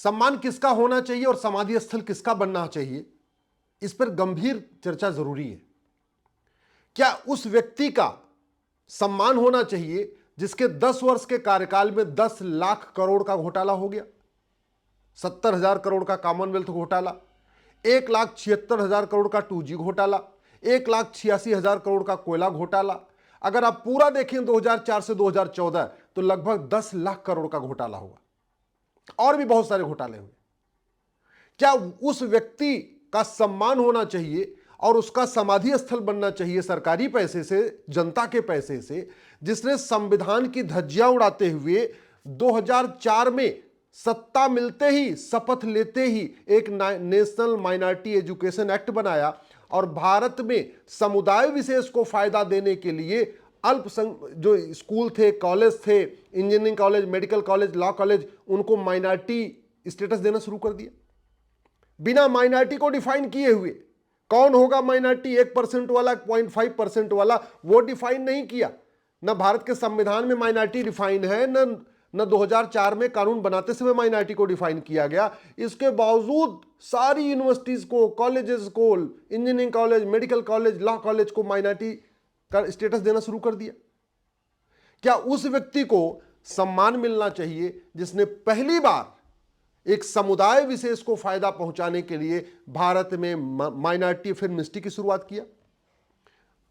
सम्मान किसका होना चाहिए और समाधि स्थल किसका बनना चाहिए, इस पर गंभीर चर्चा जरूरी है। क्या उस व्यक्ति का सम्मान होना चाहिए जिसके 10 वर्ष के कार्यकाल में 10 लाख करोड़ का घोटाला हो गया, 70,000 करोड़ का कॉमनवेल्थ घोटाला, 1,76,000 करोड़ का 2G घोटाला, 1,86,000 करोड़ का कोयला घोटाला। अगर आप पूरा देखें 2004 से 2014 तो लगभग 10 लाख करोड़ का घोटाला हुआ, और भी बहुत सारे घोटाले हुए। क्या उस व्यक्ति का सम्मान होना चाहिए और उसका समाधि स्थल बनना चाहिए सरकारी पैसे से, जनता के पैसे से, जिसने संविधान की धज्जियां उड़ाते हुए 2004 में सत्ता मिलते ही, शपथ लेते ही एक नेशनल माइनॉरिटी एजुकेशन एक्ट बनाया और भारत में समुदाय विशेष को फायदा देने के लिए जो स्कूल थे, कॉलेज थे, engineering college, medical college, law college, उनको माइनॉरिटी स्टेटस देना शुरू कर दिया बिना माइनॉरिटी को डिफाइन किए हुए। कौन होगा माइनॉरिटी, 1% वाला, 0.5% वाला, वो डिफाइन नहीं किया। न भारत के संविधान में माइनॉरिटी डिफाइन है, न 2004 में कानून बनाते समय माइनॉरिटी को डिफाइन किया गया। इसके बावजूद सारी यूनिवर्सिटीज को, कॉलेजेस को, engineering college, medical college, law college को माइनॉरिटी का स्टेटस देना शुरू कर दिया। क्या उस व्यक्ति को सम्मान मिलना चाहिए जिसने पहली बार एक समुदाय विशेष को फायदा पहुंचाने के लिए भारत में माइनॉरिटी अफेयर मिनिस्ट्री की शुरुआत किया?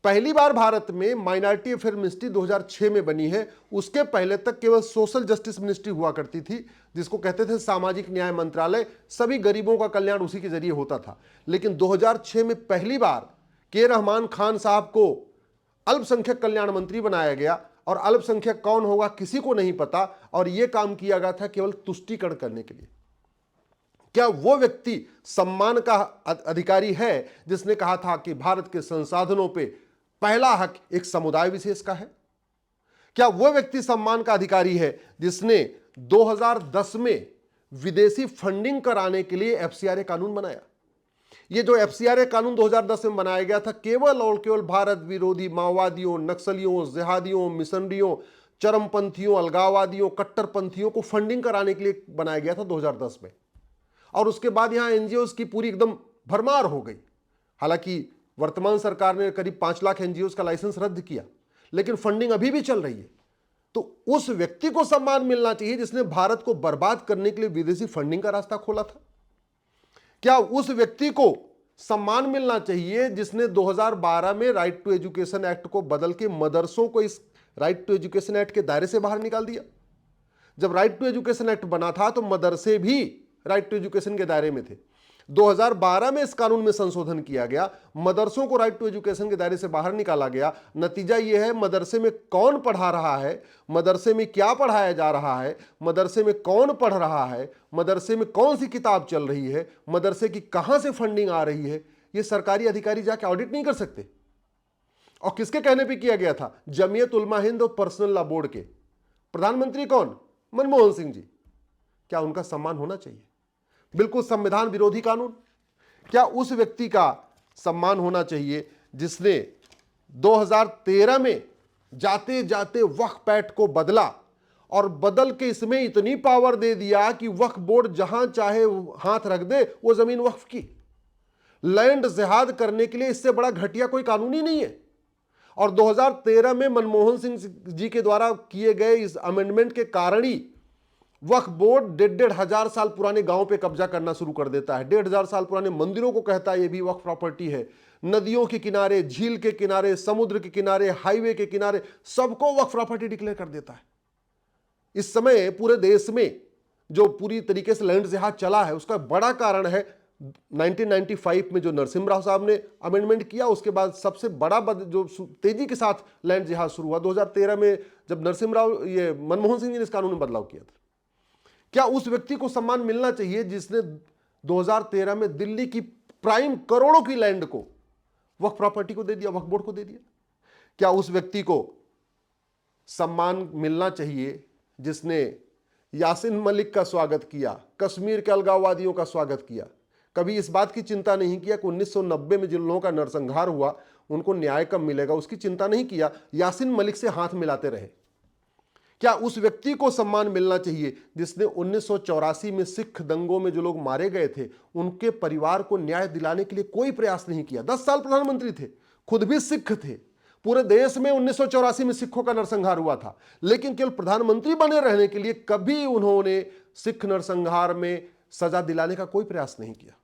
पहली बार भारत में माइनॉरिटी अफेयर मिनिस्ट्री 2006 में बनी है। उसके पहले तक केवल सोशल जस्टिस मिनिस्ट्री हुआ करती थी, जिसको कहते थे सामाजिक न्याय मंत्रालय। सभी गरीबों का कल्याण उसी के जरिए होता था। लेकिन 2006 में पहली बार के रहमान खान साहब को अल्पसंख्यक कल्याण मंत्री बनाया गया, और अल्पसंख्यक कौन होगा किसी को नहीं पता, और यह काम किया गया था केवल तुष्टीकरण करने के लिए। क्या वो व्यक्ति सम्मान का अधिकारी है जिसने कहा था कि भारत के संसाधनों पे पहला हक एक समुदाय विशेष का है? क्या वो व्यक्ति सम्मान का अधिकारी है जिसने 2010 में विदेशी फंडिंग कराने के लिए FCRA कानून बनाया? ये जो FCRA कानून 2010 में बनाया गया था, केवल और केवल भारत विरोधी माओवादियों, नक्सलियों, जिहादियों, मिशनरियों, चरमपंथियों, अलगाववादियों, कट्टरपंथियों को फंडिंग कराने के लिए बनाया गया था 2010 में। और उसके बाद यहां एनजीओज की पूरी एकदम भरमार हो गई। हालांकि वर्तमान सरकार ने करीब 5 लाख एनजीओज का लाइसेंस रद्द किया, लेकिन फंडिंग अभी भी चल रही है। तो उस व्यक्ति को सम्मान मिलना चाहिए जिसने भारत को बर्बाद करने के लिए विदेशी फंडिंग का रास्ता खोला था। क्या उस व्यक्ति को सम्मान मिलना चाहिए जिसने 2012 में राइट टू एजुकेशन एक्ट को बदल के मदरसों को इस राइट टू एजुकेशन एक्ट के दायरे से बाहर निकाल दिया? जब राइट टू एजुकेशन एक्ट बना था तो मदरसे भी राइट टू एजुकेशन के दायरे में थे। 2012 में इस कानून में संशोधन किया गया, मदरसों को राइट टू एजुकेशन के दायरे से बाहर निकाला गया। नतीजा यह है, मदरसे में कौन पढ़ा रहा है, मदरसे में क्या पढ़ाया जा रहा है, मदरसे में कौन पढ़ रहा है, मदरसे में कौन सी किताब चल रही है, मदरसे की कहां से फंडिंग आ रही है, यह सरकारी अधिकारी जाके ऑडिट नहीं कर सकते। और किसके कहने पर किया गया था? जमीयत उलमा हिंद और पर्सनल लॉ बोर्ड के प्रधानमंत्री कौन? मनमोहन सिंह जी। क्या उनका सम्मान होना चाहिए? बिल्कुल संविधान विरोधी कानून। क्या उस व्यक्ति का सम्मान होना चाहिए जिसने 2013 में जाते जाते वक्फ पैक्ट को बदला, और बदल के इसमें इतनी पावर दे दिया कि वक्फ बोर्ड जहां चाहे हाथ रख दे वो जमीन वक्फ की। लैंड जिहाद करने के लिए इससे बड़ा घटिया कोई कानून ही नहीं है। और 2013 में मनमोहन सिंह जी के द्वारा किए गए इस अमेंडमेंट के कारण ही वक्फ बोर्ड 1,500 साल पुराने गांव पे कब्जा करना शुरू कर देता है। 1,500 साल पुराने मंदिरों को कहता है ये भी वक्फ प्रॉपर्टी है। नदियों के किनारे, झील के किनारे, समुद्र के किनारे, हाईवे के किनारे, सबको वक्फ प्रॉपर्टी डिक्लेयर कर देता है। इस समय पूरे देश में जो पूरी तरीके से लैंड जिहाद चला है उसका बड़ा कारण है 1995 में जो नरसिम्हा राव साहब ने अमेंडमेंट किया। उसके बाद सबसे बड़ा जो तेजी के साथ लैंड जिहाद शुरू हुआ 2013 में, जब नरसिम्हा राव, ये मनमोहन सिंह जी ने इस कानून में बदलाव किया था। क्या उस व्यक्ति को सम्मान मिलना चाहिए जिसने 2013 में दिल्ली की प्राइम करोड़ों की लैंड को वक्फ प्रॉपर्टी को दे दिया, वक्फ बोर्ड को दे दिया? क्या उस व्यक्ति को सम्मान मिलना चाहिए जिसने यासीन मलिक का स्वागत किया, कश्मीर के अलगाववादियों का स्वागत किया, कभी इस बात की चिंता नहीं किया कि 1990 में जिन लोगों का नरसंहार हुआ उनको न्याय कब मिलेगा, उसकी चिंता नहीं किया, यासीन मलिक से हाथ मिलाते रहे? क्या उस व्यक्ति को सम्मान मिलना चाहिए जिसने 1984 में सिख दंगों में जो लोग मारे गए थे उनके परिवार को न्याय दिलाने के लिए कोई प्रयास नहीं किया? 10 साल प्रधानमंत्री थे, खुद भी सिख थे, पूरे देश में 1984 में सिखों का नरसंहार हुआ था, लेकिन केवल प्रधानमंत्री बने रहने के लिए कभी उन्होंने सिख नरसंहार में सजा दिलाने का कोई प्रयास नहीं किया।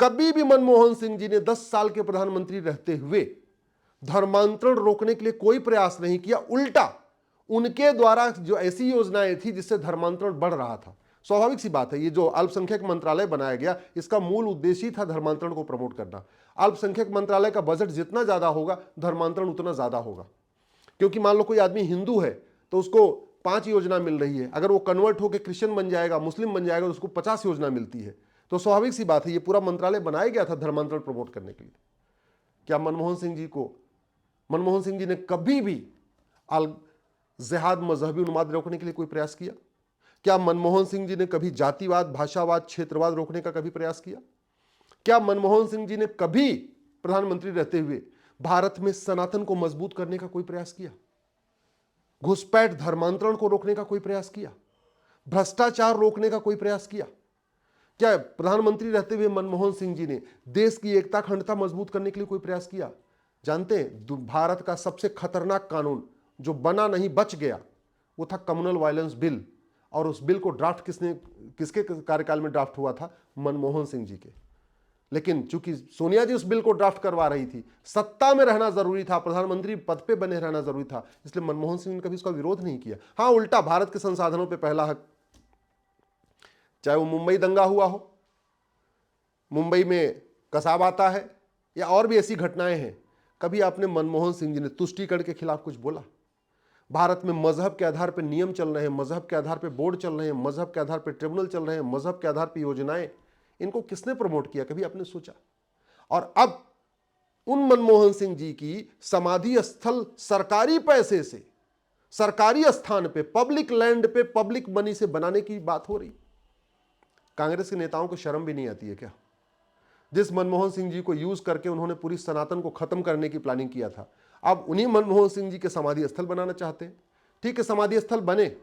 कभी भी मनमोहन सिंह जी ने 10 साल के प्रधानमंत्री रहते हुए धर्मांतरण रोकने के लिए कोई प्रयास नहीं किया। उल्टा उनके द्वारा जो ऐसी योजनाएं थी जिससे धर्मांतरण बढ़ रहा था। स्वाभाविक सी बात है, ये जो अल्पसंख्यक मंत्रालय बनाया गया इसका मूल उद्देश्य ही था धर्मांतरण को प्रमोट करना। अल्पसंख्यक मंत्रालय का बजट जितना ज्यादा होगा धर्मांतरण उतना ज्यादा होगा, क्योंकि मान लो कोई आदमी हिंदू है तो उसको 5 योजना मिल रही है, अगर वो कन्वर्ट होकर क्रिश्चियन बन जाएगा, मुस्लिम बन जाएगा तो उसको 50 योजना मिलती है। तो स्वाभाविक सी बात है ये पूरा मंत्रालय बनाया गया था धर्मांतरण प्रमोट करने के लिए। क्या मनमोहन सिंह जी ने कभी भी जिहाद मजहबी उन्माद रोकने के लिए कोई प्रयास किया? क्या मनमोहन सिंह जी ने कभी जातिवाद, भाषावाद, क्षेत्रवाद रोकने का कभी प्रयास किया? क्या मनमोहन सिंह जी ने कभी प्रधानमंत्री रहते हुए भारत में सनातन को मजबूत करने का कोई प्रयास किया? घुसपैठ धर्मांतरण को रोकने का कोई प्रयास किया? भ्रष्टाचार रोकने का कोई प्रयास किया? क्या प्रधानमंत्री रहते हुए मनमोहन सिंह जी ने देश की एकता अखंडता मजबूत करने के लिए कोई प्रयास किया? जानते हैं, भारत का सबसे खतरनाक कानून जो बना नहीं बच गया वो था कम्युनल वायलेंस बिल, और उस बिल को ड्राफ्ट किसके कार्यकाल में ड्राफ्ट हुआ था? मनमोहन सिंह जी के। लेकिन चूंकि सोनिया जी उस बिल को ड्राफ्ट करवा रही थी, सत्ता में रहना जरूरी था, प्रधानमंत्री पद पे बने रहना जरूरी था, इसलिए मनमोहन सिंह ने कभी उसका विरोध नहीं किया। हाँ, उल्टा भारत के संसाधनों पर पहला हक, चाहे वो मुंबई दंगा हुआ हो, मुंबई में कसाब आता है, या और भी ऐसी घटनाएं हैं, कभी आपने मनमोहन सिंह जी ने तुष्टीकरण के खिलाफ कुछ बोला? भारत में मजहब के आधार पर नियम चल रहे हैं, मजहब के आधार पर बोर्ड चल रहे हैं, मजहब के आधार पर ट्रिब्यूनल चल रहे हैं, मजहब के आधार पर योजनाएं, इनको किसने प्रमोट किया? कभी आपने सोचा? और अब उन मनमोहन सिंह जी की समाधि स्थल सरकारी पैसे से, सरकारी स्थान पे, पब्लिक लैंड पे, पब्लिक मनी से बनाने की बात हो रही। कांग्रेस के नेताओं को शर्म भी नहीं आती है क्या? जिस मनमोहन सिंह जी को यूज करके उन्होंने पूरी सनातन को खत्म करने की प्लानिंग किया था, अब उन्हीं मनमोहन सिंह जी के समाधि स्थल बनाना चाहते हैं। ठीक है, समाधि स्थल बने,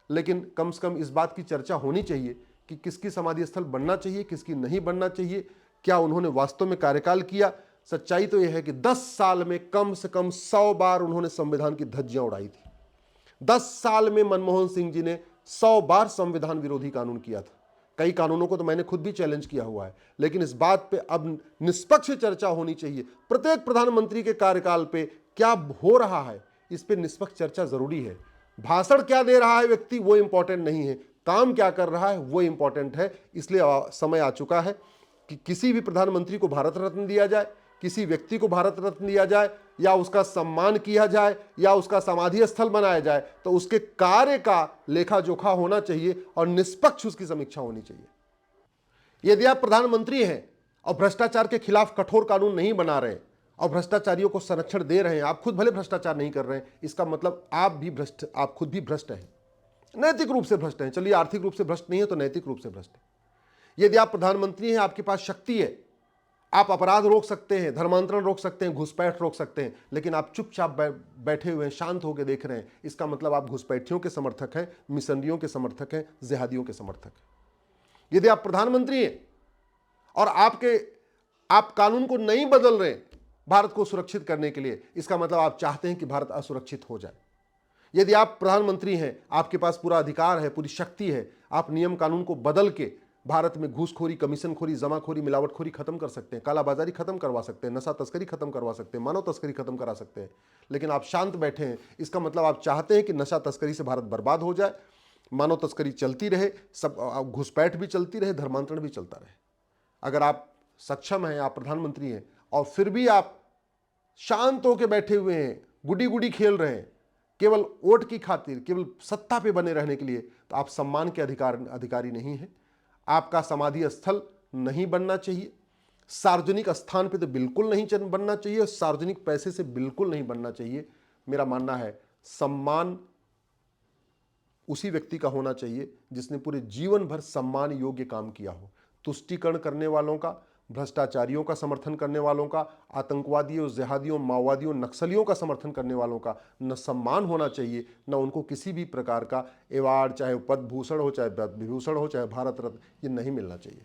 लेकिन कम से कम इस बात की चर्चा होनी चाहिए कि किसकी समाधि स्थल बनना चाहिए, किसकी नहीं बनना चाहिए, क्या उन्होंने वास्तव में कार्यकाल किया। सच्चाई तो यह है कि 10 साल में कम से कम 100 बार उन्होंने संविधान की धज्जियां उड़ाई थी। 10 साल में मनमोहन सिंह जी ने 100 बार संविधान विरोधी कानून किया था। कई कानूनों को तो मैंने खुद भी चैलेंज किया हुआ है, लेकिन इस बात पे अब निष्पक्ष चर्चा होनी चाहिए। प्रत्येक प्रधानमंत्री के कार्यकाल पे क्या हो रहा है, इस पे निष्पक्ष चर्चा जरूरी है। भाषण क्या दे रहा है व्यक्ति वो इंपॉर्टेंट नहीं है, काम क्या कर रहा है वो इंपॉर्टेंट है। इसलिए समय आ चुका है कि किसी भी प्रधानमंत्री को भारत रत्न दिया जाए, किसी व्यक्ति को भारत रत्न दिया जाए, या उसका सम्मान किया जाए, या उसका समाधि स्थल बनाया जाए, तो उसके कार्य का लेखा जोखा होना चाहिए और निष्पक्ष उसकी समीक्षा होनी चाहिए। यदि आप प्रधानमंत्री हैं और भ्रष्टाचार के खिलाफ कठोर कानून नहीं बना रहे और भ्रष्टाचारियों को संरक्षण दे रहे हैं, आप खुद भले भ्रष्टाचार नहीं कर रहे हैं, इसका मतलब आप खुद भी भ्रष्ट हैं, नैतिक रूप से भ्रष्ट हैं। चलिए, आर्थिक रूप से भ्रष्ट नहीं है तो नैतिक रूप से भ्रष्ट है। यदि आप प्रधानमंत्री हैं, आपके पास शक्ति है, आप अपराध रोक सकते हैं, धर्मांतरण रोक सकते हैं, घुसपैठ रोक सकते हैं, लेकिन आप चुपचाप बैठे हुए हैं, शांत होकर देख रहे हैं, इसका मतलब आप घुसपैठियों के समर्थक हैं, मिशनरियों के समर्थक हैं, जिहादियों के समर्थक हैं। यदि आप प्रधानमंत्री हैं और आप कानून को नहीं बदल रहे भारत को सुरक्षित करने के लिए, इसका मतलब आप चाहते हैं कि भारत असुरक्षित हो जाए। यदि आप प्रधानमंत्री हैं, आपके पास पूरा अधिकार है, पूरी शक्ति है, आप नियम कानून को बदल के भारत में घूसखोरी, कमीशनखोरी, जमाखोरी, मिलावटखोरी खत्म कर सकते हैं, कालाबाजारी खत्म करवा सकते हैं, नशा तस्करी खत्म करवा सकते हैं, मानव तस्करी खत्म करा सकते हैं। लेकिन आप शांत बैठे हैं, इसका मतलब आप चाहते हैं कि नशा तस्करी से भारत बर्बाद हो जाए, मानव तस्करी चलती रहे, सब घुसपैठ भी चलती रहे, धर्मांतरण भी चलता रहे। अगर आप सक्षम हैं, आप प्रधानमंत्री हैं, और फिर भी आप शांत होकर बैठे हुए हैं, गुडी गुडी खेल रहे हैं, केवल वोट की खातिर, केवल सत्ता पे बने रहने के लिए, तो आप सम्मान के अधिकारी नहीं हैं। आपका समाधि स्थल नहीं बनना चाहिए, सार्वजनिक स्थान पे तो बिल्कुल नहीं बनना चाहिए, सार्वजनिक पैसे से बिल्कुल नहीं बनना चाहिए। मेरा मानना है सम्मान उसी व्यक्ति का होना चाहिए जिसने पूरे जीवन भर सम्मान योग्य काम किया हो। तुष्टीकरण करने वालों का, भ्रष्टाचारियों का समर्थन करने वालों का, आतंकवादियों, जिहादियों, माओवादियों, नक्सलियों का समर्थन करने वालों का न सम्मान होना चाहिए, न उनको किसी भी प्रकार का अवार्ड, चाहे पद्म भूषण हो, चाहे विभूषण हो, चाहे भारत रत्न, ये नहीं मिलना चाहिए।